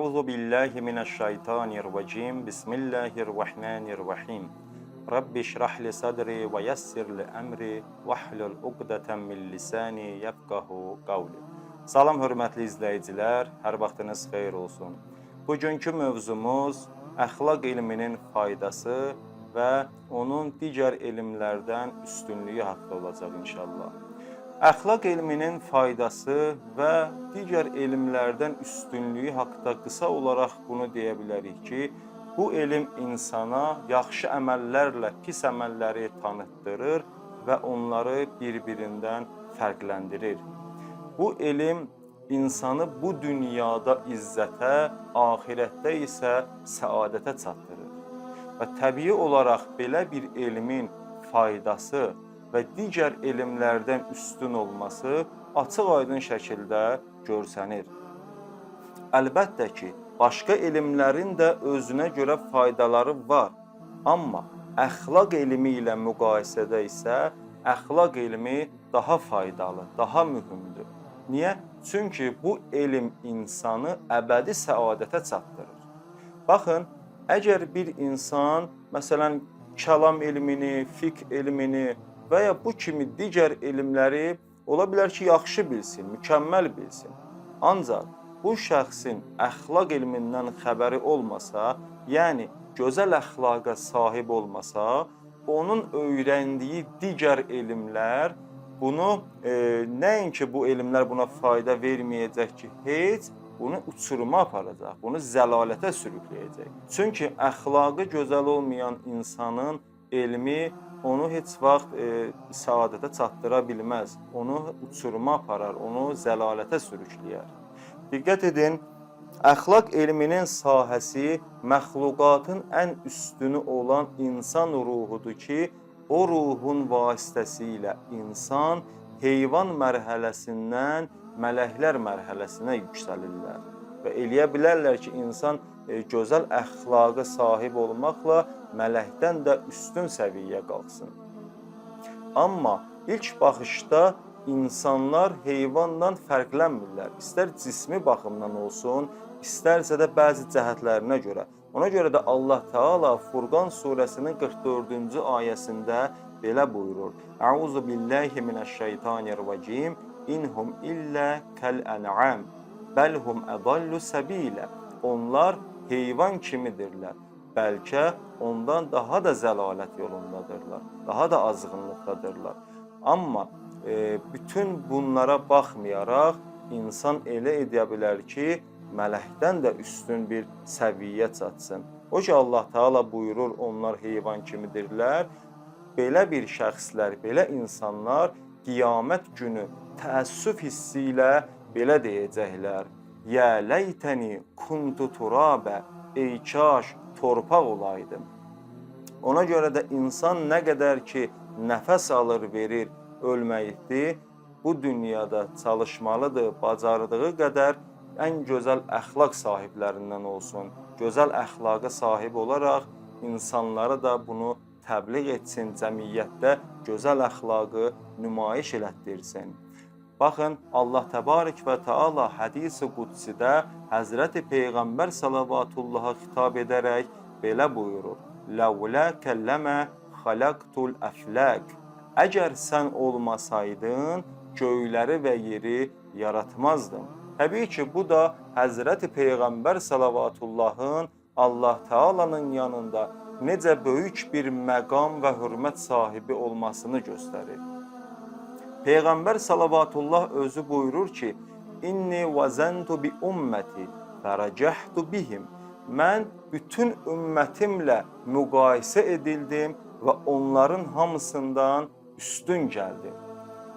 Euzu billahi mineşşeytanirracim. Bismillahirrahmanirrahim. Rabbi şrah li sadri ve yessir li emri vahlul uqdeten min lisani yefqahu qavli. Salam hörmətli izləyicilər, hər vaxtınız xeyir olsun. Bugünkü mövzumuz əxlaq elminin faydası və onun digər elmlərdən üstünlüyü haqqında olacaq inşallah. Əxlaq elminin faydası və digər elmlərdən üstünlüyü haqqında qısa olaraq bunu deyə bilərik ki, bu elm insana yaxşı əməllərlə pis əməlləri tanıtdırır və onları bir-birindən fərqləndirir. Bu elm insanı bu dünyada izzətə, axirətdə isə səadətə çatdırır. Və təbii olaraq belə bir elmin faydası və digər elmlərdən üstün olması açıq-aydın şəkildə görsənir. Əlbəttə ki, başqa elmlərin də özünə görə faydaları var. Amma əxlaq elmi ilə müqayisədə isə əxlaq elmi daha faydalı, daha mühümdür. Niyə? Çünki bu elm insanı əbədi səadətə çatdırır. Baxın, əgər bir insan, məsələn, kəlam elmini, fiqh elmini və ya bu kimi digər elmləri ola bilər ki, yaxşı bilsin, mükəmməl bilsin. Ancaq bu şəxsin əxlaq elmindən xəbəri olmasa, yəni gözəl əxlaqa sahib olmasa, onun öyrəndiyi digər elmlər bunu, nəinki bu elmlər buna fayda verməyəcək ki, heç bunu uçuruma aparacaq, bunu zəlalətə sürükləyəcək. Çünki əxlaqı gözəl olmayan insanın elmi onu heç vaxt səadətə çatdıra bilməz. Onu uçuruma aparar, onu zəlalətə sürükləyər. Diqqət edin, əxlaq elminin sahəsi məxluqatın ən üstünü olan insan ruhudur ki, o ruhun vasitəsilə insan heyvan mərhələsindən mələklər mərhələsinə yüksəlirlər. Və eləyə bilərlər ki, insan gözəl əxlaqa sahib olmaqla mələkdən də üstün səviyyə qalxsın. Amma ilk baxışda insanlar heyvandan fərqlənmirlər. İstər cismi baxımdan olsun, istərsə də bəzi cəhətlərinə görə. Ona görə də Allah Teala Furqan surəsinin 44-cü ayəsində belə buyurur. Əuzu billahi mineşşeytanirracim. İnhum illə kəl-ən'am. Bəlhum ədallu səbilə. Onlar heyvan kimidirlər. Bəlkə ondan daha da zəlalət yolundadırlar. Daha da azğınlıqdadırlar. Amma bütün bunlara baxmayaraq insan elə edə bilər ki, mələkdən də üstün bir səviyyə çatsın. O ki, Allah Teala buyurur, onlar heyvan kimidirlər. Belə bir şəxslər, belə insanlar qiyamət günü təəssüf hissi ilə belə deyəcəklər. Yə ləytəni kuntu turabə, ey kaş torpaq olaydım. Ona görə də insan nə qədər ki, nəfəs alır, verir, ölməkdir, bu dünyada çalışmalıdır, bacardığı qədər ən gözəl əxlaq sahiblərindən olsun. Gözəl əxlaqa sahib olaraq insanlara da bunu təbliğ etsin, cəmiyyətdə gözəl əxlaqı nümayiş elətdirsin. Baxın, Allah Təbarək və Teala hədis-i qudsidə Həzrəti Peyğəmbər salavatullaha xitab edərək belə buyurur. Ləvlə kəlləmə xaləqtul əfləq. Əgər sən olmasaydın, göyləri və yeri yaratmazdım. Təbii ki, bu da Həzrəti Peyğəmbər salavatullahın Allah Teala'nın yanında necə böyük bir məqam və hörmət sahibi olmasını göstərir. Peyğəmbər salavatullah özü buyurur ki, İnni vəzəntu bi ümməti fərəcəhtu bihim. Mən bütün ümmətimlə müqayisə edildim və onların hamısından üstün gəldim.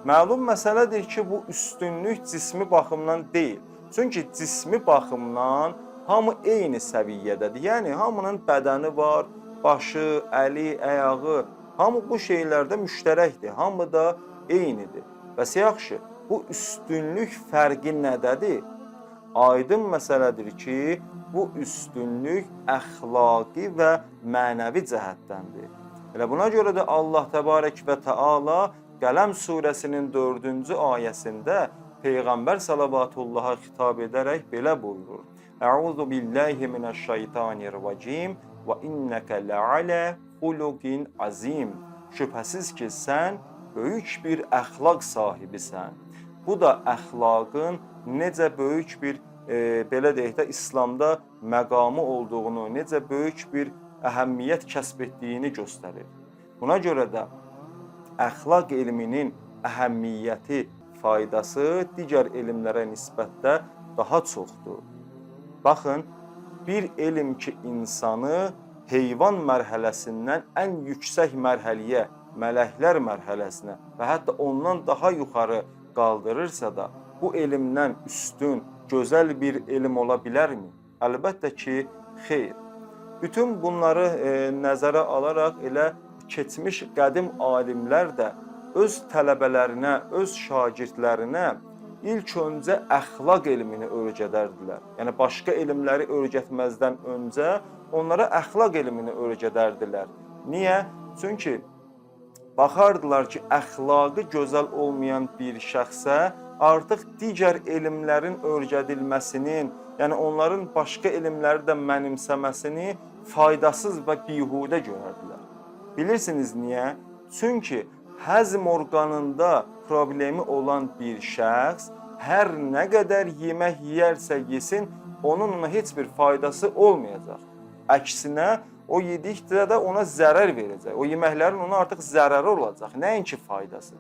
Məlum məsələdir ki, bu üstünlük cismi baxımdan deyil. Çünki cismi baxımdan hamı eyni səviyyədədir. Yəni, hamının bədəni var, başı, əli, əyağı, hamı bu şeylərdə müştərəkdir, hamı da eynidir. Bəs yaxşı, bu üstünlük fərqi nədədir? Aydın məsələdir ki, bu üstünlük əxlaqi və mənəvi cəhətdəndir. Elə buna görə də Allah Təbarək və Teala Qələm surəsinin 4-cü ayəsində Peyğəmbər salavatullaha xitab edərək belə buyurur. Əuzu billahi minəşşeytanirracim və innəkə ləalə xuluqin azim. Şübhəsiz ki, sən böyük bir əxlaq sahibisən. Bu da əxlaqın necə böyük bir, belə deyək də, İslamda məqamı olduğunu, necə böyük bir əhəmiyyət kəsb etdiyini göstərir. Buna görə də əxlaq elminin əhəmiyyəti, faydası digər elmlərə nisbətdə daha çoxdur. Baxın, bir elm ki, insanı heyvan mərhələsindən ən yüksək mərhələyə, mələklər mərhələsinə və hətta ondan daha yuxarı qaldırırsa da, bu elmdən üstün, gözəl bir elm ola bilərmi? Əlbəttə ki, xeyr. Bütün bunları nəzərə alaraq elə keçmiş qədim alimlər də öz tələbələrinə, öz şagirdlərinə ilk öncə əxlaq elmini öyrədərdilər. Yəni, başqa elmləri öyrətməzdən öncə onlara əxlaq elmini öyrədərdilər. Niyə? Çünki baxardılar ki, əxlaqı gözəl olmayan bir şəxsə artıq digər elmlərin öyrədilməsinin, yəni onların başqa elmləri də mənimsəməsini faydasız və bihudə görərdilər. Bilirsiniz niyə? Çünki həzm orqanında problemi olan bir şəxs hər nə qədər yemək yeyərsə yesin, onun ona heç bir faydası olmayacaq. Əksinə, o yedikdə də ona zərər verəcək. O yeməklərin ona artıq zərəri olacaq, nəinki faydası.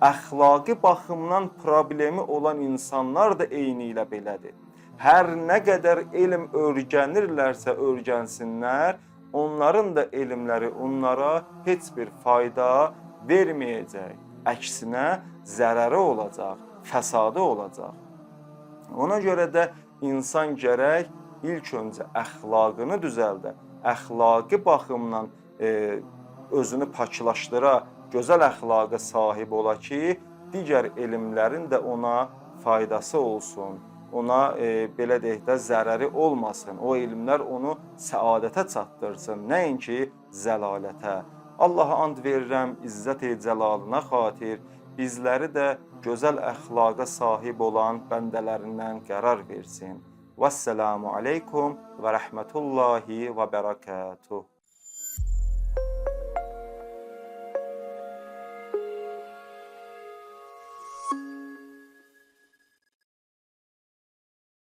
Əxlaqi baxımdan problemi olan insanlar da eyni ilə belədir. Hər nə qədər elm öyrənirlərsə öyrənsinlər, onların da elmləri onlara heç bir fayda verməyəcək. Əksinə, zərəri olacaq, fəsadı olacaq. Ona görə də insan gərək ilk öncə əxlaqını düzəldə, əxlaqi baxımdan özünü paklaşdıra, gözəl əxlaqa sahib ola ki, digər elmlərin də ona faydası olsun, ona belə deyək də zərəri olmasın, o elmlər onu səadətə çatdırsın, nəinki zəlalətə. Allaha and verirəm, izzət-i cəlalına xatir, bizləri də gözəl əxlaqa sahib olan bəndələrindən qərar versin. Vəssalamu aleykum və rəhmətullahi və bərəkətuh.